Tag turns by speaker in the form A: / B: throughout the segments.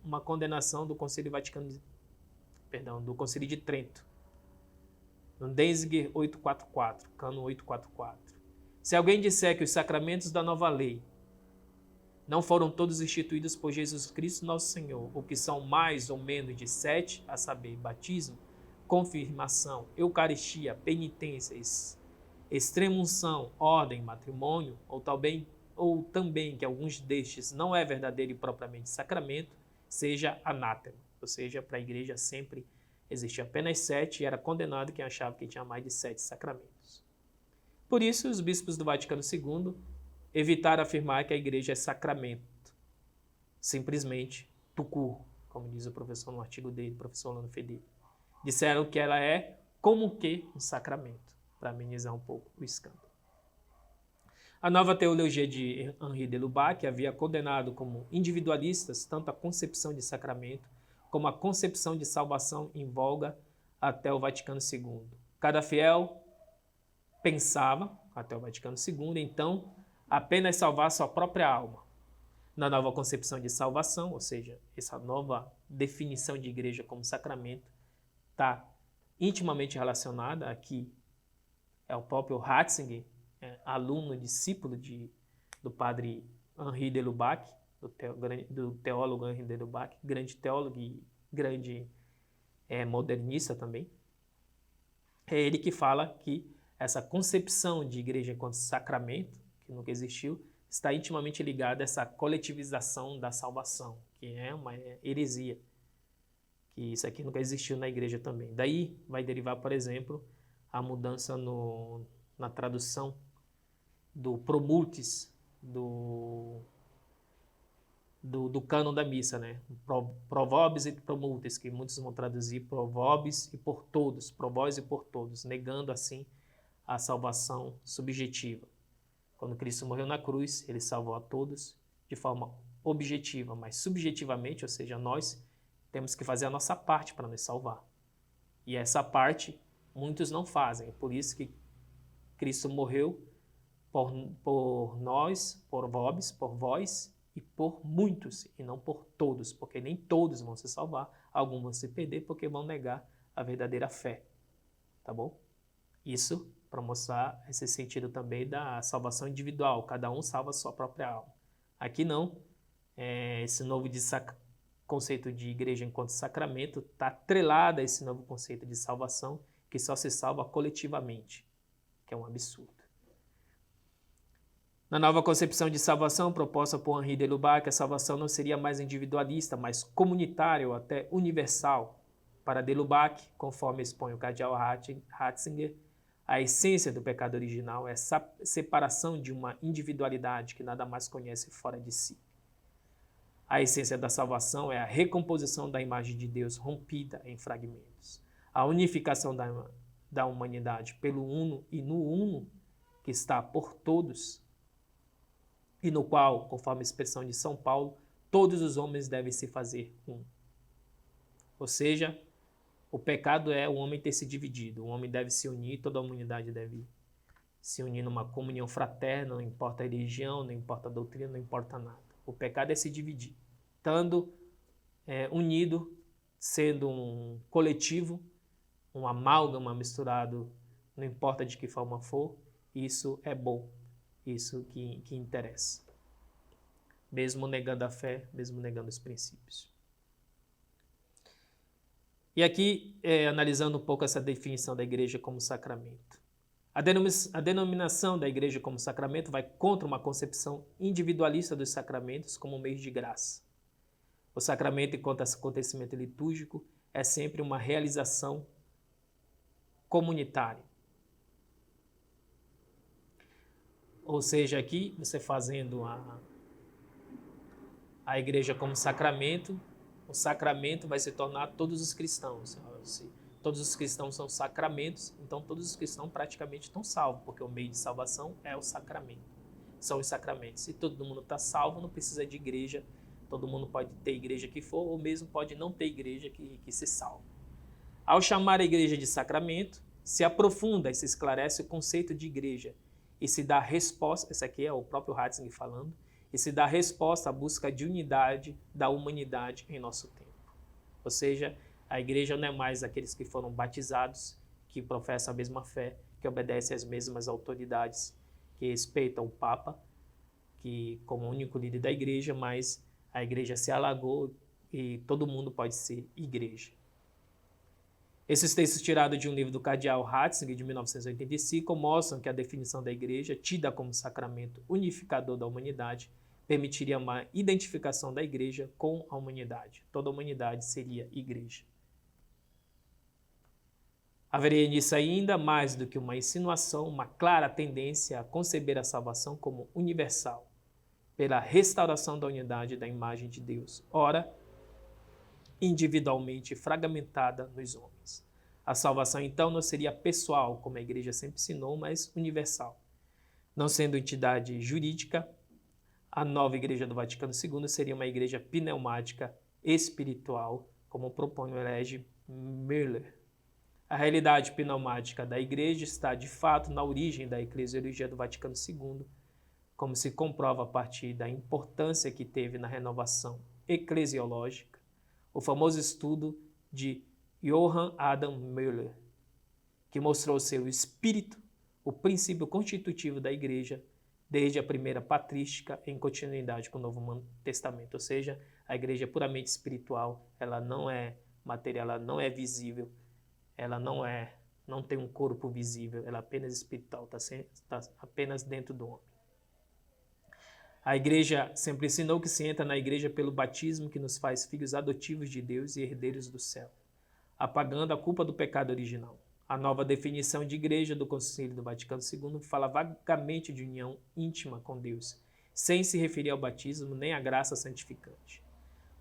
A: uma condenação do Concílio Vaticano, do Concílio de Trento, no Denzinger 844, Cano 844. Se alguém disser que os sacramentos da nova lei não foram todos instituídos por Jesus Cristo nosso Senhor, ou que são mais ou menos de 7, a saber, batismo, confirmação, eucaristia, penitências, extrema-unção, ordem, matrimônio, ou também que alguns destes não é verdadeiro e propriamente sacramento, seja anátema. Ou seja, para a igreja sempre existia apenas 7 e era condenado quem achava que tinha mais de 7 sacramentos. Por isso, os bispos do Vaticano II evitaram afirmar que a igreja é sacramento. Simplesmente, tucur, como diz o professor no artigo dele, professor Orlando Fedeli. Disseram que ela é como que um sacramento, para amenizar um pouco o escândalo. A nova teologia de Henri de Lubac havia condenado como individualistas tanto a concepção de sacramento como a concepção de salvação em voga até o Vaticano II. Cada fiel pensava, até o Vaticano II, então, apenas salvar sua própria alma. Na nova concepção de salvação, ou seja, essa nova definição de igreja como sacramento, está intimamente relacionada aqui, é o próprio Ratzinger, aluno, discípulo do padre Henri de Lubac, do teólogo Henri de Lubac, grande teólogo e grande modernista também. É ele que fala que essa concepção de igreja enquanto sacramento, que nunca existiu, está intimamente ligada a essa coletivização da salvação, que é uma heresia, que isso aqui nunca existiu na igreja também. Daí vai derivar, por exemplo, a mudança na tradução do promultis, do cânon da missa, né? Pro vobis et promultis, que muitos vão traduzir pro vobis e por todos, pro vós e por todos, negando assim a salvação subjetiva. Quando Cristo morreu na cruz, ele salvou a todos de forma objetiva, mas subjetivamente, ou seja, nós temos que fazer a nossa parte para nos salvar. E essa parte muitos não fazem, é por isso que Cristo morreu por nós, por vobis, por vós e por muitos, e não por todos, porque nem todos vão se salvar, alguns vão se perder porque vão negar a verdadeira fé, tá bom? Isso para mostrar esse sentido também da salvação individual, cada um salva a sua própria alma. Aqui não, esse novo conceito de igreja enquanto sacramento está atrelado a esse novo conceito de salvação, que só se salva coletivamente, que é um absurdo. Na nova concepção de salvação proposta por Henri de Lubac, a salvação não seria mais individualista, mas comunitária ou até universal. Para de Lubac, conforme expõe o cardeal Ratzinger, a essência do pecado original é essa separação de uma individualidade que nada mais conhece fora de si. A essência da salvação é a recomposição da imagem de Deus rompida em fragmentos. A unificação da humanidade pelo uno e no uno que está por todos e no qual, conforme a expressão de São Paulo, todos os homens devem se fazer um. Ou seja, o pecado é o homem ter se dividido, o homem deve se unir, toda a humanidade deve se unir numa comunhão fraterna, não importa a religião, não importa a doutrina, não importa nada. O pecado é se dividir. Estando unido, sendo um coletivo, um amálgama misturado, não importa de que forma for, isso é bom, isso que interessa. Mesmo negando a fé, mesmo negando os princípios. E aqui, analisando um pouco essa definição da igreja como sacramento. A denominação da igreja como sacramento vai contra uma concepção individualista dos sacramentos como meio de graça. O sacramento, enquanto acontecimento litúrgico, é sempre uma realização comunitária. Ou seja, aqui, você fazendo a igreja como sacramento, o sacramento vai se tornar todos os cristãos. Se todos os cristãos são sacramentos, então todos os cristãos praticamente estão salvos, porque o meio de salvação é o sacramento. São os sacramentos. Se todo mundo está salvo, não precisa de igreja. Todo mundo pode ter igreja que for, ou mesmo pode não ter igreja que se salve. Ao chamar a igreja de sacramento, se aprofunda e se esclarece o conceito de igreja e se dá resposta, esse aqui é o próprio Ratzinger falando, e se dá resposta à busca de unidade da humanidade em nosso tempo. Ou seja, a igreja não é mais aqueles que foram batizados, que professam a mesma fé, que obedecem às mesmas autoridades, que respeitam o Papa, que como único líder da igreja, mas a igreja se alargou e todo mundo pode ser igreja. Esses textos tirados de um livro do cardeal Ratzinger, de 1985, mostram que a definição da igreja, tida como sacramento unificador da humanidade, permitiria uma identificação da igreja com a humanidade. Toda a humanidade seria igreja. Haveria nisso ainda mais do que uma insinuação, uma clara tendência a conceber a salvação como universal, pela restauração da unidade da imagem de Deus, ora, individualmente fragmentada nos homens. A salvação, então, não seria pessoal, como a igreja sempre ensinou, mas universal. Não sendo entidade jurídica, a nova igreja do Vaticano II seria uma igreja pneumática espiritual, como propõe o herege Müller. A realidade pneumática da igreja está, de fato, na origem da eclesiologia do Vaticano II, como se comprova a partir da importância que teve na renovação eclesiológica, o famoso estudo de Johann Adam Müller, que mostrou ser o espírito, o princípio constitutivo da igreja, desde a primeira patrística em continuidade com o Novo Testamento. Ou seja, a igreja é puramente espiritual, ela não é material, ela não é visível, ela não tem um corpo visível, ela é apenas espiritual, está apenas dentro do homem. A igreja sempre ensinou que se entra na igreja pelo batismo que nos faz filhos adotivos de Deus e herdeiros do céu, apagando a culpa do pecado original. A nova definição de igreja do Concílio do Vaticano II fala vagamente de união íntima com Deus, sem se referir ao batismo nem à graça santificante.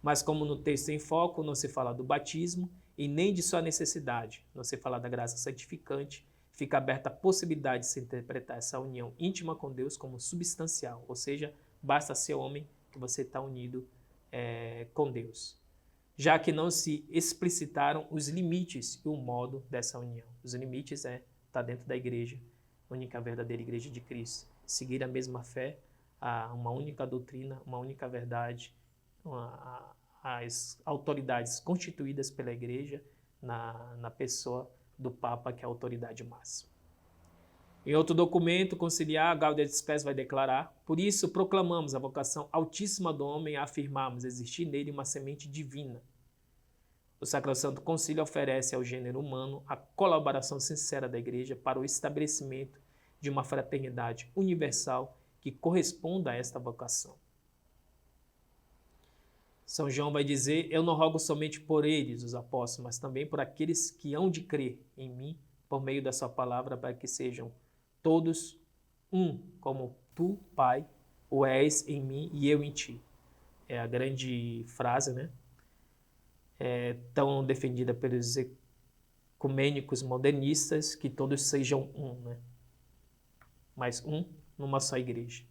A: Mas como no texto em foco não se fala do batismo e nem de sua necessidade, não se fala da graça santificante, fica aberta a possibilidade de se interpretar essa união íntima com Deus como substancial, ou seja, basta ser homem que você está unido com Deus, já que não se explicitaram os limites e o modo dessa união. Os limites estar dentro da igreja, única verdadeira igreja de Cristo, seguir a mesma fé, uma única doutrina, uma única verdade, as autoridades constituídas pela igreja na pessoa do Papa, que é a autoridade máxima. Em outro documento conciliar, Gaudium et Spes vai declarar: por isso proclamamos a vocação altíssima do homem a afirmarmos existir nele uma semente divina. O Sacrosanto Concílio oferece ao gênero humano a colaboração sincera da igreja para o estabelecimento de uma fraternidade universal que corresponda a esta vocação. São João vai dizer: eu não rogo somente por eles, os apóstolos, mas também por aqueles que hão de crer em mim por meio da sua palavra, para que sejam todos um, como tu, Pai, o és em mim e eu em ti. É a grande frase, né? Tão defendida pelos ecumênicos modernistas, que todos sejam um, né? Mas um numa só igreja.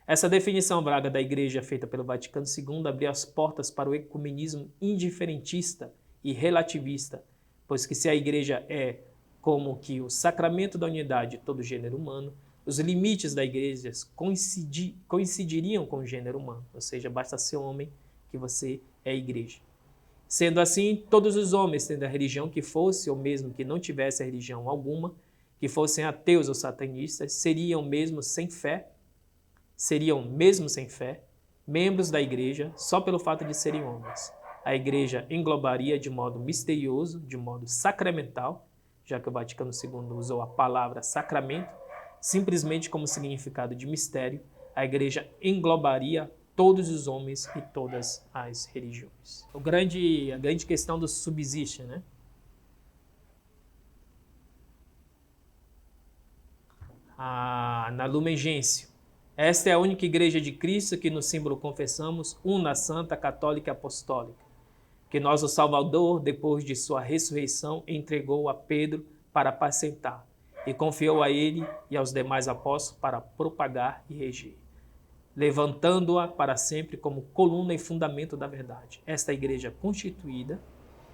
A: Essa definição vaga da igreja feita pelo Vaticano II abriu as portas para o ecumenismo indiferentista e relativista, pois que se a igreja é como que o sacramento da unidade de todo o gênero humano, os limites da igreja coincidiriam com o gênero humano, ou seja, basta ser homem que você é igreja. Sendo assim, todos os homens, tendo a religião que fosse, ou mesmo que não tivesse religião alguma, que fossem ateus ou satanistas, seriam mesmo sem fé, membros da igreja só pelo fato de serem homens. A igreja englobaria de modo misterioso, de modo sacramental, já que o Vaticano II usou a palavra sacramento, simplesmente como significado de mistério, a igreja englobaria todos os homens e todas as religiões. A grande questão do subsiste, né? Na Lumen Gentium. Esta é a única igreja de Cristo que no símbolo confessamos, una, santa, católica e apostólica, que nosso Salvador, depois de sua ressurreição, entregou a Pedro para apacentar e confiou a ele e aos demais apóstolos para propagar e reger, levantando-a para sempre como coluna e fundamento da verdade. Esta igreja constituída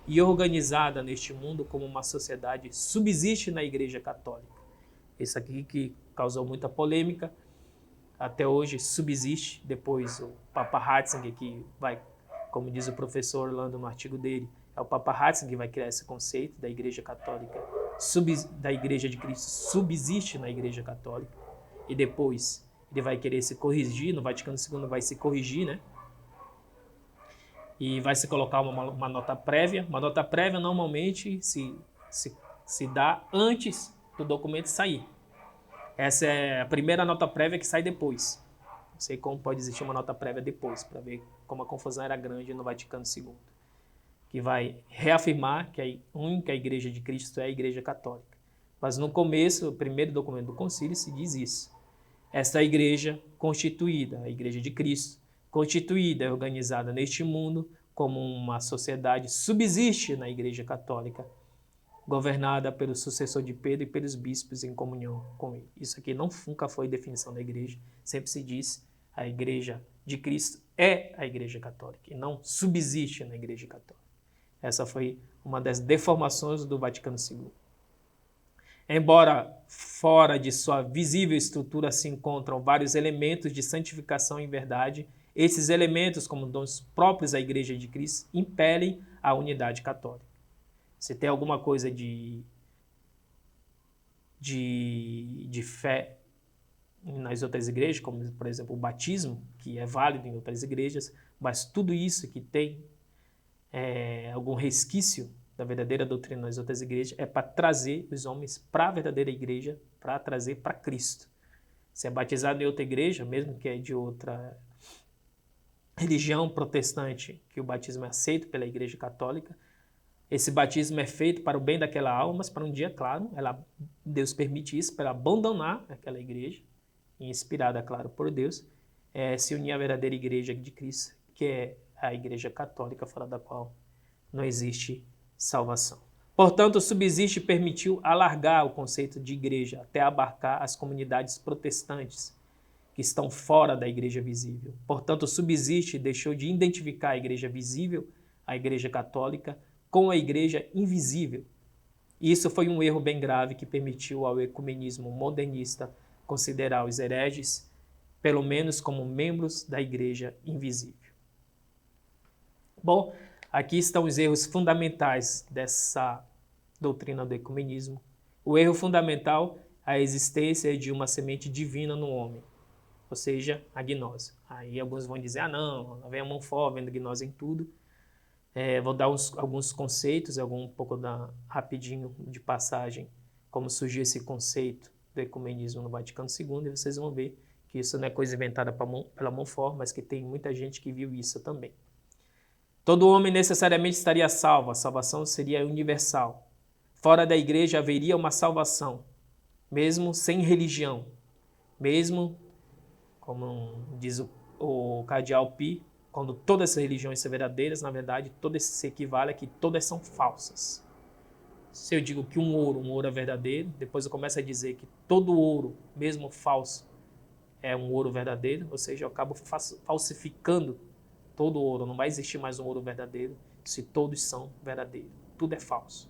A: e organizada neste mundo como uma sociedade subsiste na Igreja Católica. Isso aqui que causou muita polêmica. até hoje subsiste. Depois o Papa Ratzinger, que vai, como diz o professor Orlando no artigo dele, é o Papa Ratzinger que vai criar esse conceito da Igreja Católica, da Igreja de Cristo subsiste na Igreja Católica, e depois ele vai querer se corrigir, no Vaticano II vai se corrigir, né? E vai se colocar uma nota prévia. Uma nota prévia normalmente se dá antes do documento sair. Essa é a primeira nota prévia que sai depois. Não sei como pode existir uma nota prévia depois, para ver como a confusão era grande no Vaticano II. Que vai reafirmar que a única Igreja de Cristo é a Igreja Católica. Mas no começo, o primeiro documento do concílio se diz isso. Esta igreja constituída, a Igreja de Cristo, constituída e organizada neste mundo como uma sociedade, subsiste na Igreja Católica, governada pelo sucessor de Pedro e pelos bispos em comunhão com ele. Isso aqui nunca foi definição da igreja, sempre se diz a Igreja de Cristo é a Igreja Católica e não subsiste na Igreja Católica. Essa foi uma das deformações do Vaticano II. Embora fora de sua visível estrutura se encontram vários elementos de santificação e verdade, esses elementos, como dons próprios da Igreja de Cristo, impelem a unidade católica. Se tem alguma coisa de fé nas outras igrejas, como, por exemplo, o batismo, que é válido em outras igrejas, mas tudo isso que tem algum resquício da verdadeira doutrina nas outras igrejas é para trazer os homens para a verdadeira igreja, para trazer para Cristo. Se é batizado em outra igreja, mesmo que é de outra religião protestante, que o batismo é aceito pela Igreja Católica, esse batismo é feito para o bem daquela alma, mas para um dia, claro, Deus permite isso para abandonar aquela igreja, inspirada, claro, por Deus, se unir à verdadeira igreja de Cristo, que é a Igreja Católica, fora da qual não existe salvação. Portanto, o subsiste permitiu alargar o conceito de igreja até abarcar as comunidades protestantes que estão fora da igreja visível. Portanto, o subsiste deixou de identificar a igreja visível, a Igreja Católica, com a igreja invisível. E isso foi um erro bem grave que permitiu ao ecumenismo modernista considerar os hereges, pelo menos como membros da igreja invisível. Bom, aqui estão os erros fundamentais dessa doutrina do ecumenismo. O erro fundamental é a existência de uma semente divina no homem, ou seja, a gnose. Aí alguns vão dizer, não vem a Montfort vendo gnose em tudo. Vou dar alguns conceitos, um pouco rapidinho de passagem, como surgiu esse conceito do ecumenismo no Vaticano II, e vocês vão ver que isso não é coisa inventada pela Montfort, mas que tem muita gente que viu isso também. Todo homem necessariamente estaria salvo, a salvação seria universal. Fora da igreja haveria uma salvação, mesmo sem religião, mesmo, como diz o cardeal Pi, quando todas as religiões são verdadeiras, na verdade, todas se equivalem a que todas são falsas. Se eu digo que um ouro é verdadeiro, depois eu começo a dizer que todo ouro, mesmo falso, é um ouro verdadeiro, ou seja, eu acabo falsificando todo ouro. Não vai existir mais um ouro verdadeiro se todos são verdadeiros. Tudo é falso.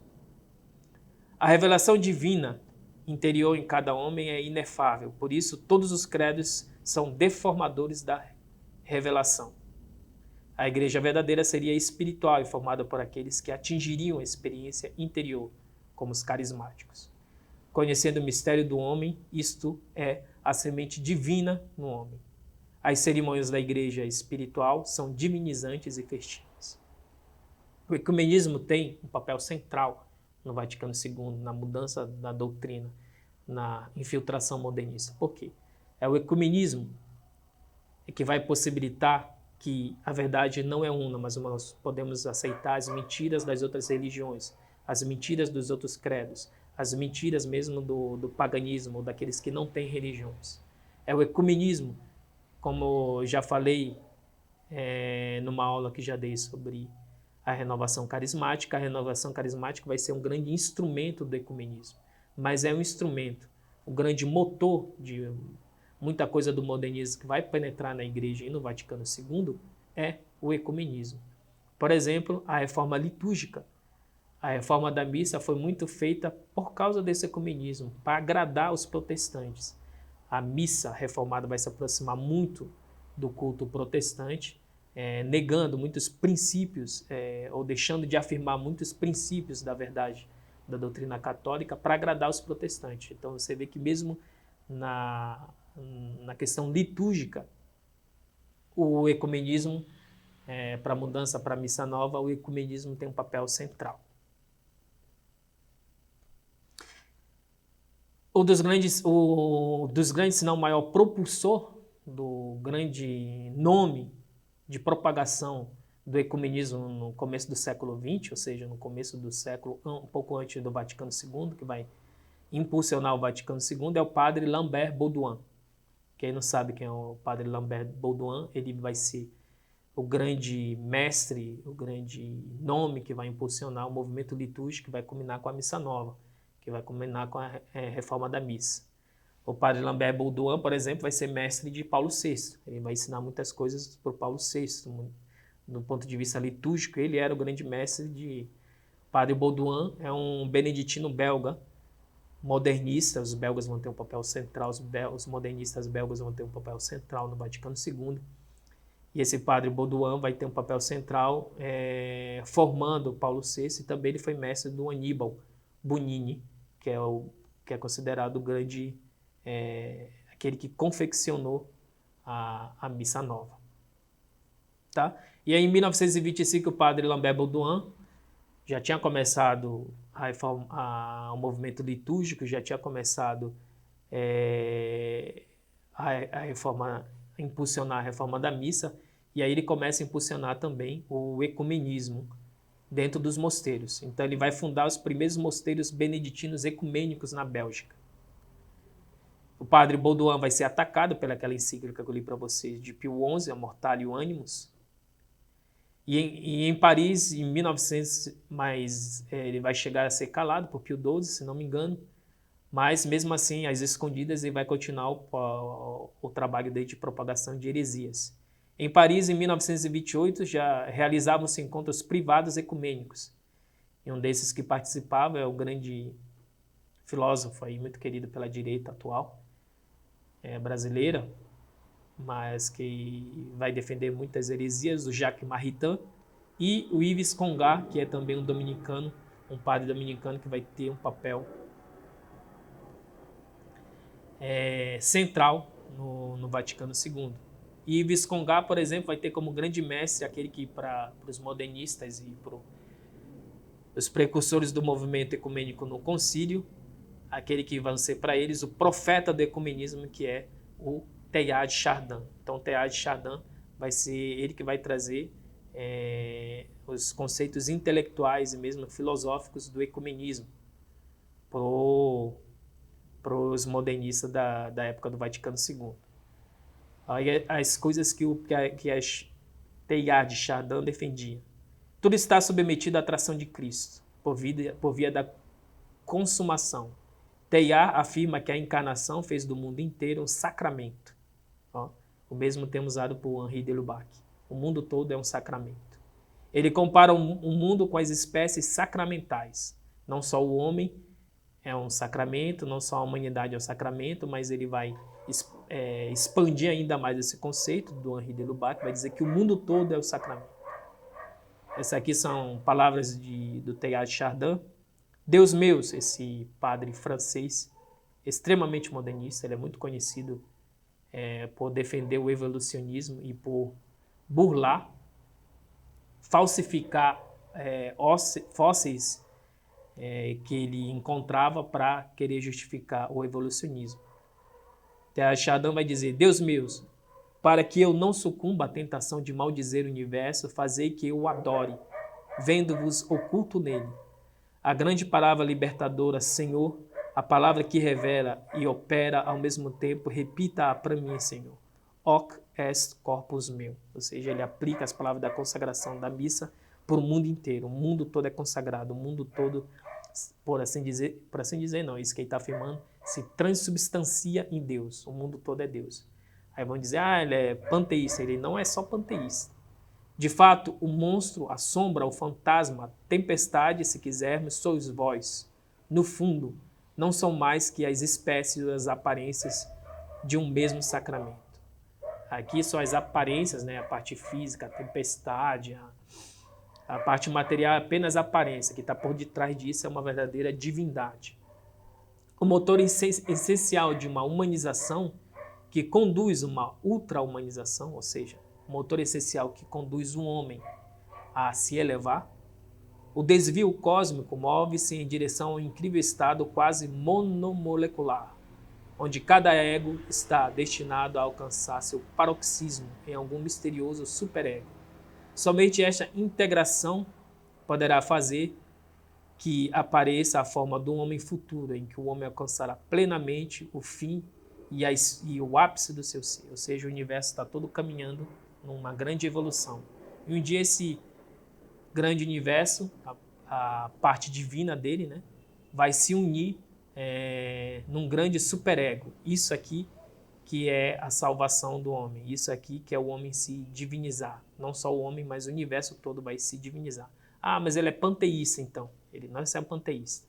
A: A revelação divina interior em cada homem é inefável, por isso todos os credos são deformadores da revelação. A igreja verdadeira seria espiritual e formada por aqueles que atingiriam a experiência interior, como os carismáticos. Conhecendo o mistério do homem, isto é a semente divina no homem. As cerimônias da igreja espiritual são divinizantes e festivas. O ecumenismo tem um papel central no Vaticano II, na mudança da doutrina, na infiltração modernista. Por quê? É o ecumenismo que vai possibilitar que a verdade não é una, mas nós podemos aceitar as mentiras das outras religiões, as mentiras dos outros credos, as mentiras mesmo do paganismo, daqueles que não têm religiões. É o ecumenismo, como já falei numa aula que já dei sobre a renovação carismática. A renovação carismática vai ser um grande instrumento do ecumenismo, mas é um instrumento, um grande motor de muita coisa do modernismo que vai penetrar na igreja e no Vaticano II é o ecumenismo. Por exemplo, a reforma litúrgica. A reforma da missa foi muito feita por causa desse ecumenismo, para agradar os protestantes. a missa reformada vai se aproximar muito do culto protestante, negando muitos princípios, ou deixando de afirmar muitos princípios da verdade da doutrina católica para agradar os protestantes. Então você vê que mesmo na questão litúrgica, o ecumenismo, para a mudança para a missa nova, o ecumenismo tem um papel central. Dos grandes, se não o maior propulsor do grande nome de propagação do ecumenismo no começo do século XX, ou seja, no começo do século, um pouco antes do Vaticano II, que vai impulsionar o Vaticano II, é o padre Lambert Baudouin. Quem não sabe quem é o padre Lambert Baudouin, ele vai ser o grande mestre, o grande nome que vai impulsionar o movimento litúrgico, que vai culminar com a Missa Nova, que vai culminar com a reforma da missa. O padre Lambert Baudouin, por exemplo, vai ser mestre de Paulo VI. Ele vai ensinar muitas coisas por Paulo VI. Do ponto de vista litúrgico, ele era o grande mestre de... Padre Baudouin é um beneditino belga, modernista. Os belgas vão ter um papel central, os modernistas belgas vão ter um papel central no Vaticano II. E esse padre Baudouin vai ter um papel central formando Paulo VI, e também ele foi mestre do Aníbal Bonini, que é considerado o grande, aquele que confeccionou a Missa Nova. Tá? E aí, em 1925, o padre Lambert Baudouin já tinha começado o movimento litúrgico, já tinha começado a impulsionar a reforma da missa, e aí ele começa a impulsionar também o ecumenismo dentro dos mosteiros. Então ele vai fundar os primeiros mosteiros beneditinos ecumênicos na Bélgica. O padre Baudouin vai ser atacado pelaquela encíclica que eu li para vocês de Pio XI, a Mortalio Animus. E em Paris, em 1900, ele vai chegar a ser calado por Pio XII, se não me engano. Mas, mesmo assim, às escondidas, ele vai continuar o trabalho dele de propagação de heresias. Em Paris, em 1928, já realizavam-se encontros privados ecumênicos. E um desses que participava é o grande filósofo, aí, muito querido pela direita atual, brasileira, mas que vai defender muitas heresias, o Jacques Maritain, e o Yves Congar, que é também um dominicano, um padre dominicano que vai ter um papel central no Vaticano II. E Yves Congar, por exemplo, vai ter como grande mestre aquele que, para os modernistas e para os precursores do movimento ecumênico no concílio, aquele que vai ser para eles o profeta do ecumenismo, que é o Teilhard de Chardin. Então, Teilhard de Chardin vai ser ele que vai trazer os conceitos intelectuais e mesmo filosóficos do ecumenismo para os modernistas da época do Vaticano II. Aí, as coisas que Teilhard de Chardin defendia. Tudo está submetido à atração de Cristo, por via da consumação. Teilhard afirma que a encarnação fez do mundo inteiro um sacramento. O mesmo termo usado por Henri de Lubac. O mundo todo é um sacramento. Ele compara o mundo com as espécies sacramentais. Não só o homem é um sacramento, não só a humanidade é um sacramento, mas ele vai expandir ainda mais esse conceito do Henri de Lubac, vai dizer que o mundo todo é o sacramento. Essas aqui são palavras do Teilhard de Chardin. Deus meus, esse padre francês, extremamente modernista, ele é muito conhecido por defender o evolucionismo e por burlar, falsificar fósseis que ele encontrava para querer justificar o evolucionismo. Teilhard de Chardin vai dizer: Deus meus, para que eu não sucumba à tentação de maldizer o universo, fazei que eu o adore, vendo-vos oculto nele. A grande palavra libertadora, Senhor, a palavra que revela e opera ao mesmo tempo, repita-a para mim, Senhor. Hoc est corpus meu. Ou seja, ele aplica as palavras da consagração da missa para o mundo inteiro. O mundo todo é consagrado, o mundo todo, por assim dizer não, isso que ele está afirmando, se transubstancia em Deus. O mundo todo é Deus. Aí vão dizer, ele é panteísta. Ele não é só panteísta. De fato, o monstro, a sombra, o fantasma, a tempestade, se quisermos, sois vós. No fundo, não são mais que as espécies, as aparências de um mesmo sacramento. Aqui só as aparências, né? A parte física, a tempestade, a parte material é apenas a aparência, que está por detrás disso é uma verdadeira divindade. O motor essencial de uma humanização que conduz uma ultra-humanização, ou seja, o motor essencial que conduz um homem a se elevar, o desvio cósmico move-se em direção ao incrível estado quase monomolecular, onde cada ego está destinado a alcançar seu paroxismo em algum misterioso superego. Somente esta integração poderá fazer que apareça a forma do homem futuro, em que o homem alcançará plenamente o fim e o ápice do seu ser. Ou seja, o universo está todo caminhando numa grande evolução. E um dia esse grande universo, a parte divina dele, né, vai se unir num grande superego. Isso aqui que é a salvação do homem. Isso aqui que é o homem se divinizar. Não só o homem, mas o universo todo vai se divinizar. Ah, mas ele é panteísta, então. Ele não é panteísta.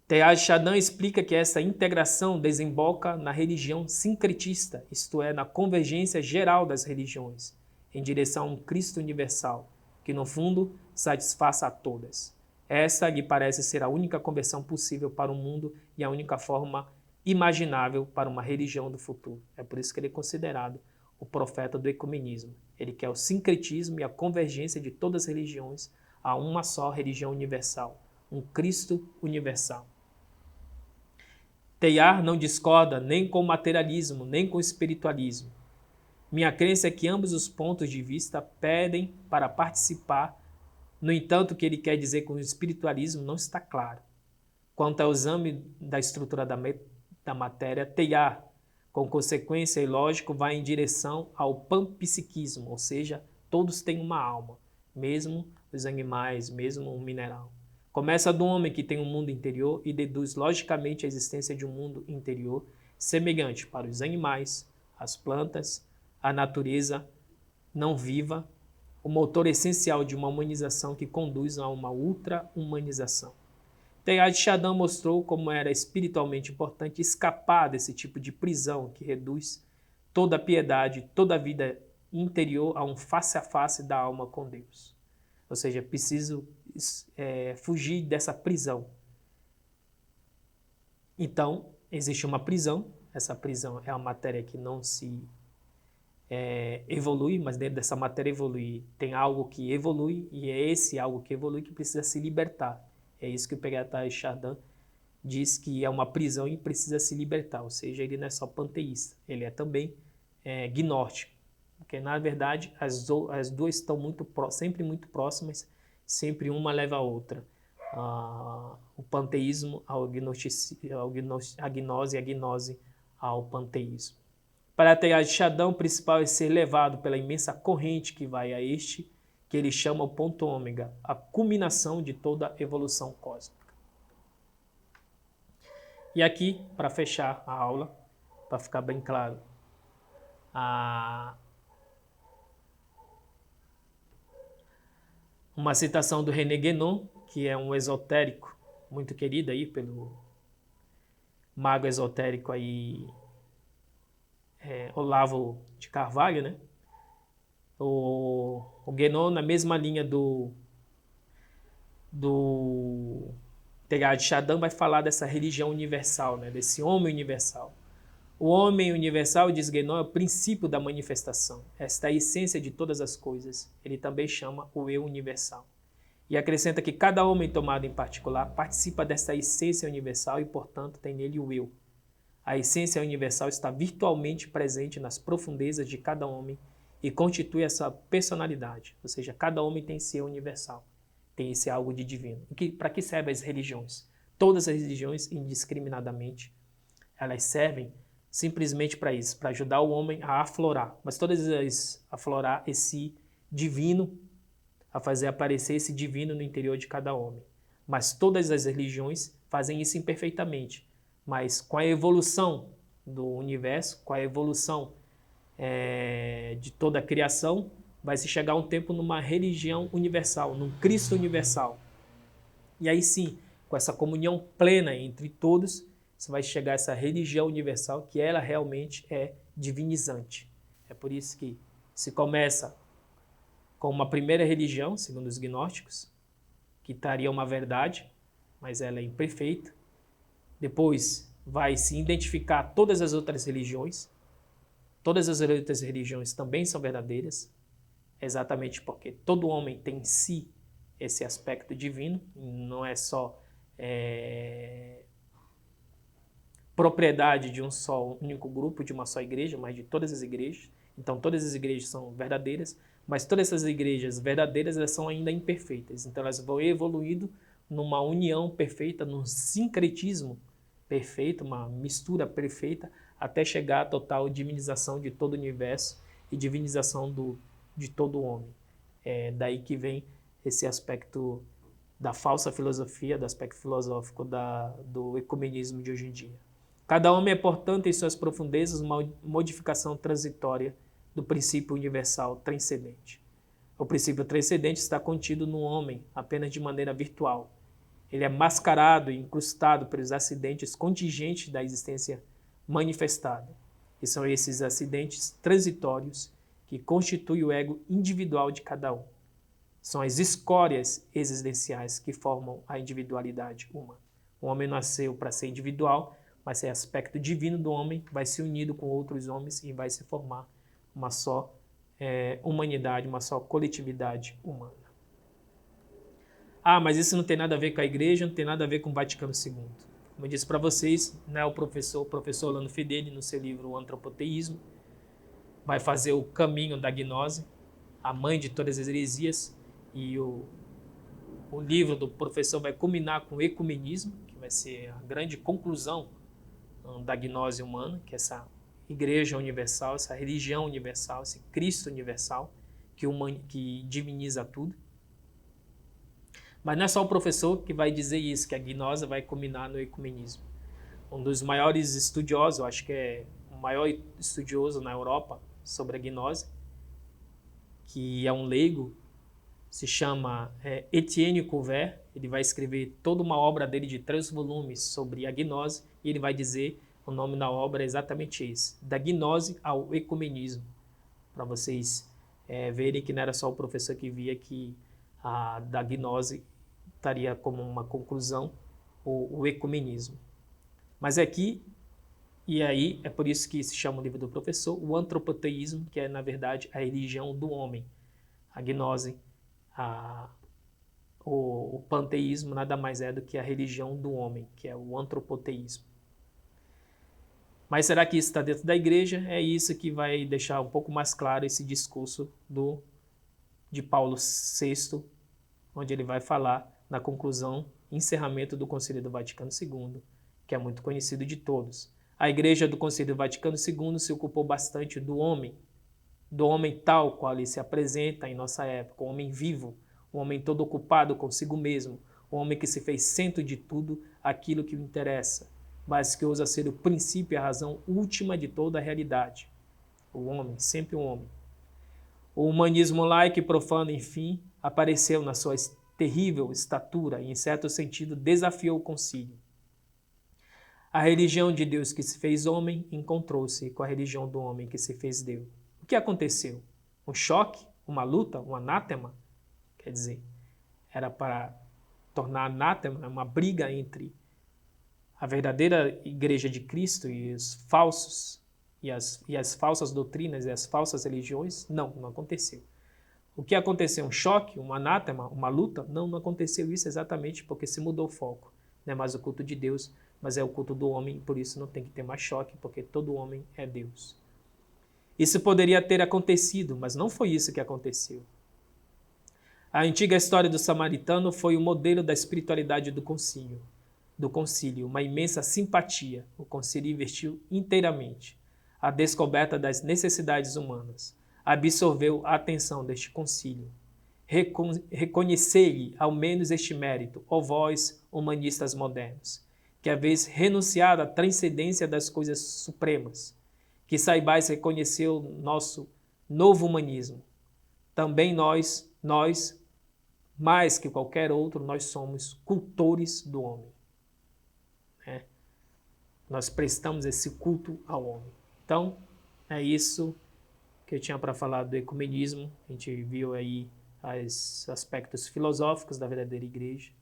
A: Teilhard de Chardin explica que essa integração desemboca na religião sincretista, isto é, na convergência geral das religiões, em direção a um Cristo universal, que no fundo satisfaça a todas. Essa lhe parece ser a única conversão possível para o mundo e a única forma imaginável para uma religião do futuro. É por isso que ele é considerado o profeta do ecumenismo. Ele quer o sincretismo e a convergência de todas as religiões a uma só religião universal, um Cristo universal. Teilhard não discorda nem com o materialismo, nem com o espiritualismo. Minha crença é que ambos os pontos de vista pedem para participar. No entanto, o que ele quer dizer com o espiritualismo não está claro. Quanto ao exame da estrutura da matéria, Teilhard, com consequência e lógico, vai em direção ao panpsiquismo, ou seja, todos têm uma alma, mesmo os animais, mesmo o mineral. Começa do homem que tem um mundo interior e deduz logicamente a existência de um mundo interior semelhante para os animais, as plantas, a natureza não viva, o motor essencial de uma humanização que conduz a uma ultra-humanização. Teilhard de Chardin mostrou como era espiritualmente importante escapar desse tipo de prisão que reduz toda a piedade, toda a vida interior a um face a face da alma com Deus. Ou seja, preciso fugir dessa prisão. Então, existe uma prisão, essa prisão é uma matéria que não se evolui, mas dentro dessa matéria evoluir tem algo que evolui, e é esse algo que evolui que precisa se libertar. É isso que o Teilhard de Chardin diz que é uma prisão e precisa se libertar, ou seja, ele não é só panteísta, ele é também gnóstico, porque na verdade as duas estão sempre muito próximas, sempre uma leva a outra. O panteísmo a gnose e a gnose ao panteísmo. Para Teilhard de Chardin, o principal é ser levado pela imensa corrente que vai a este, que ele chama o ponto ômega, a culminação de toda a evolução cósmica. E aqui, para fechar a aula, para ficar bem claro, uma citação do René Guénon, que é um esotérico muito querido aí pelo mago esotérico aí, Olavo de Carvalho, né? O Guénon, na mesma linha do Teilhard de Chardin, vai falar dessa religião universal, né? Desse homem universal. O homem universal, diz Guénon, é o princípio da manifestação. Esta é a essência de todas as coisas. Ele também chama o eu universal. E acrescenta que cada homem tomado em particular participa desta essência universal e, portanto, tem nele o eu. A essência universal está virtualmente presente nas profundezas de cada homem e constitui essa personalidade. Ou seja, cada homem tem esse eu universal, tem esse algo de divino. Para que servem as religiões? Todas as religiões, indiscriminadamente, elas servem simplesmente para isso, para ajudar o homem a aflorar. Mas todas elas aflorar esse divino, a fazer aparecer esse divino no interior de cada homem. Mas todas as religiões fazem isso imperfeitamente. Mas com a evolução do universo, com a evolução de toda a criação, vai se chegar um tempo numa religião universal, num Cristo universal. E aí sim, com essa comunhão plena entre todos, você vai chegar a essa religião universal que ela realmente é divinizante. É por isso que se começa com uma primeira religião, segundo os gnósticos, que traria uma verdade, mas ela é imperfeita. Depois vai se identificar todas as outras religiões. Todas as outras religiões também são verdadeiras, exatamente porque todo homem tem em si esse aspecto divino, não é só propriedade de um só único grupo, de uma só igreja, mas de todas as igrejas. Então todas as igrejas são verdadeiras, mas todas essas igrejas verdadeiras elas são ainda imperfeitas. Então elas vão evoluindo numa união perfeita, num sincretismo perfeito, uma mistura perfeita, até chegar à total divinização de todo o universo e divinização de todo homem. É daí que vem esse aspecto da falsa filosofia, do aspecto filosófico do ecumenismo de hoje em dia. Cada homem é, portanto, em suas profundezas, uma modificação transitória do princípio universal transcendente. O princípio transcendente está contido no homem apenas de maneira virtual. Ele é mascarado e incrustado pelos acidentes contingentes da existência manifestada. E são esses acidentes transitórios que constituem o ego individual de cada um. São as escórias existenciais que formam a individualidade humana. O homem nasceu para ser individual, mas é aspecto divino do homem que vai se unindo com outros homens e vai se formar uma só humanidade, uma só coletividade humana. Ah, mas isso não tem nada a ver com a igreja, não tem nada a ver com o Vaticano II. Como eu disse para vocês, né, o professor Orlando Fedeli, no seu livro O Antropoteísmo, vai fazer o caminho da gnose, a mãe de todas as heresias, e o livro do professor vai culminar com o ecumenismo, que vai ser a grande conclusão da gnose humana, que é essa igreja universal, essa religião universal, esse Cristo universal, que diviniza tudo. Mas não é só o professor que vai dizer isso, que a gnose vai culminar no ecumenismo. Um dos maiores estudiosos, eu acho que é o maior estudioso na Europa sobre a gnose, que é um leigo, se chama Etienne Couvert. Ele vai escrever toda uma obra dele de 3 volumes sobre a gnose, e ele vai dizer, o nome da obra é exatamente esse, Da Gnose ao Ecumenismo, para vocês verem que não era só o professor que via que da gnose estaria como uma conclusão o ecumenismo. Mas aqui, e aí é por isso que se chama o livro do professor, o antropoteísmo, que é na verdade a religião do homem. A gnose, o panteísmo nada mais é do que a religião do homem, que é o antropoteísmo. Mas será que isso está dentro da igreja? É isso que vai deixar um pouco mais claro esse discurso de Paulo VI, onde ele vai falar na conclusão, encerramento do Concílio do Vaticano II, que é muito conhecido de todos. A igreja do Concílio do Vaticano II se ocupou bastante do homem tal qual ele se apresenta em nossa época, o homem vivo, o homem todo ocupado consigo mesmo, o homem que se fez centro de tudo aquilo que o interessa, mas que ousa ser o princípio e a razão última de toda a realidade. O homem, sempre o homem. O humanismo laico e profano, enfim, apareceu na sua terrível estatura e, em certo sentido, desafiou o concílio. A religião de Deus que se fez homem encontrou-se com a religião do homem que se fez Deus. O que aconteceu? Um choque? Uma luta? Um anátema? Quer dizer, era para tornar anátema uma briga entre a verdadeira igreja de Cristo e os falsos, e as falsas doutrinas e as falsas religiões? Não, não aconteceu. O que aconteceu? Um choque, um anátema, uma luta? Não, não aconteceu isso exatamente porque se mudou o foco. Não é mais o culto de Deus, mas é o culto do homem, por isso não tem que ter mais choque, porque todo homem é Deus. Isso poderia ter acontecido, mas não foi isso que aconteceu. A antiga história do samaritano foi o modelo da espiritualidade do concílio, uma imensa simpatia. O concílio investiu inteiramente a descoberta das necessidades humanas. Absorveu a atenção deste concílio. Reconhecei-lhe ao menos este mérito, ó vós, humanistas modernos, que haveis renunciado à transcendência das coisas supremas, que saibais reconhecer o nosso novo humanismo. Também nós, mais que qualquer outro, nós somos cultores do homem. Nós prestamos esse culto ao homem. Então, é isso que eu tinha para falar do ecumenismo. A gente viu aí os aspectos filosóficos da verdadeira igreja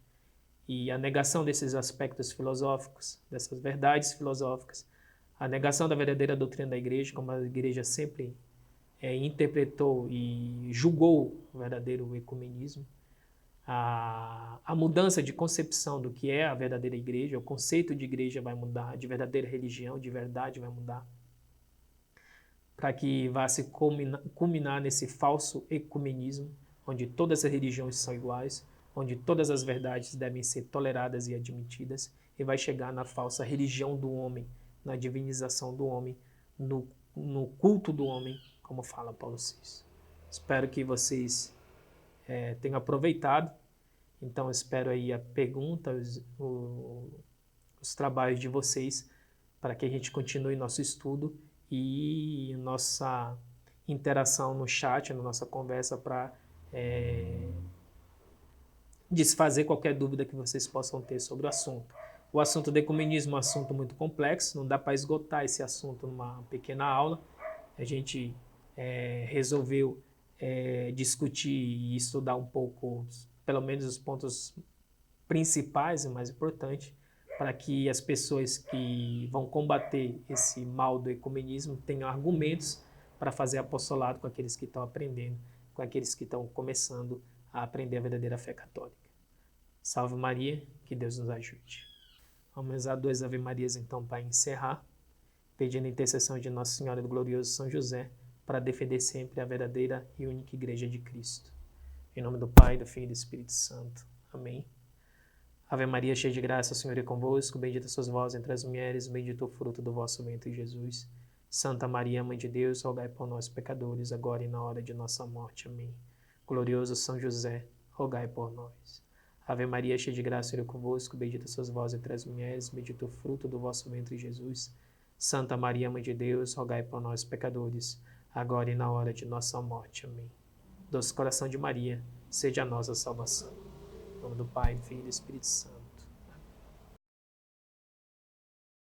A: e a negação desses aspectos filosóficos, dessas verdades filosóficas, a negação da verdadeira doutrina da igreja, como a igreja sempre interpretou e julgou o verdadeiro ecumenismo, a mudança de concepção do que é a verdadeira igreja, o conceito de igreja vai mudar, de verdadeira religião, de verdade vai mudar, para que vá se culminar nesse falso ecumenismo, onde todas as religiões são iguais, onde todas as verdades devem ser toleradas e admitidas, e vai chegar na falsa religião do homem, na divinização do homem, no culto do homem, como fala Paulo VI. Espero que vocês tenham aproveitado. Então, espero aí a pergunta, os trabalhos de vocês, para que a gente continue nosso estudo e nossa interação no chat, na nossa conversa, para desfazer qualquer dúvida que vocês possam ter sobre o assunto. O assunto do ecumenismo é um assunto muito complexo, não dá para esgotar esse assunto numa pequena aula. A gente resolveu discutir e estudar um pouco, pelo menos os pontos principais e mais importantes, para que as pessoas que vão combater esse mal do ecumenismo tenham argumentos para fazer apostolado com aqueles que estão aprendendo, com aqueles que estão começando a aprender a verdadeira fé católica. Salve Maria, que Deus nos ajude. Vamos rezar 2 Ave Marias então para encerrar, pedindo a intercessão de Nossa Senhora do Glorioso São José, para defender sempre a verdadeira e única Igreja de Cristo. Em nome do Pai, do Filho e do Espírito Santo. Amém. Ave Maria, cheia de graça, o Senhor é convosco, bendita sois vós entre as mulheres, bendito o fruto do vosso ventre, Jesus. Santa Maria, Mãe de Deus, rogai por nós, pecadores, agora e na hora de nossa morte. Amém. Glorioso São José, rogai por nós. Ave Maria, cheia de graça, o Senhor é convosco, bendita sois vós entre as mulheres, bendito o fruto do vosso ventre, Jesus. Santa Maria, Mãe de Deus, rogai por nós, pecadores, agora e na hora de nossa morte. Amém. Doce coração de Maria, seja a nossa salvação. Em nome do Pai, do Filho e do Espírito Santo.